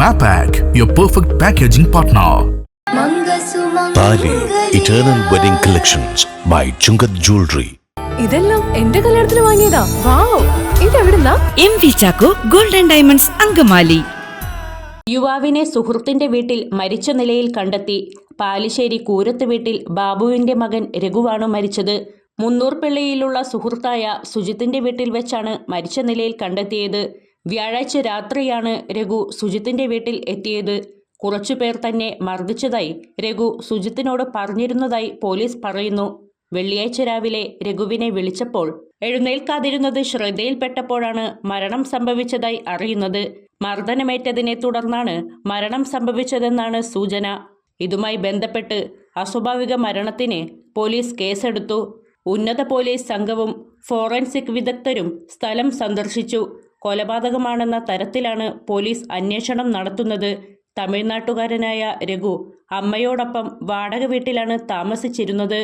Mapak, your perfect packaging partner. Thali eternal wedding collections by Chungath jewellery. ഇതെല്ലാം എന്റെ കല്യാണത്തിന് വാങ്ങിയതാ. വാവ്, ഇതെവിടുന്നാ? MV Chacko golden diamonds Angamaly. യുവാവിനെ സുഹൃത്തിന്റെ വീട്ടിൽ മരിച്ച നിലയിൽ കണ്ടെത്തി. പാലിശ്ശേരി കൂരത്ത് വീട്ടിൽ ബാബുവിന്റെ മകൻ രഘുവാണ് മരിച്ചത്. മുന്നൂർപിള്ളയിലുള്ള സുഹൃത്തായ സുജിത്തിന്റെ വീട്ടിൽ വെച്ചാണ് മരിച്ച നിലയിൽ കണ്ടെത്തിയത്. വ്യാഴാഴ്ച രാത്രിയാണ് രഘു സുജിത്തിന്റെ വീട്ടിൽ എത്തിയത്. കുറച്ചുപേർ തന്നെ മർദ്ദിച്ചതായി രഘു സുജിത്തിനോട് പറഞ്ഞിരുന്നതായി പോലീസ് പറയുന്നു. വെള്ളിയാഴ്ച രാവിലെ രഘുവിനെ വിളിച്ചപ്പോൾ എഴുന്നേൽക്കാതിരുന്നത് ശ്രദ്ധയിൽപ്പെട്ടപ്പോഴാണ് മരണം സംഭവിച്ചതായി അറിയുന്നത്. മർദ്ദനമേറ്റതിനെ തുടർന്നാണ് മരണം സംഭവിച്ചതെന്നാണ് സൂചന. ഇതുമായി ബന്ധപ്പെട്ട് അസ്വാഭാവിക മരണത്തിന് പോലീസ് കേസെടുത്തു. ഉന്നത പോലീസ് സംഘവും ഫോറൻസിക് വിദഗ്ധരും സ്ഥലം സന്ദർശിച്ചു. കൊലപാതകമാണെന്ന തരത്തിലാണ് പോലീസ് അന്വേഷണം നടത്തുന്നത്. തമിഴ്നാട്ടുകാരനായ രഘു അമ്മയോടൊപ്പം വാടക വീട്ടിലാണ് താമസിച്ചിരുന്നത്.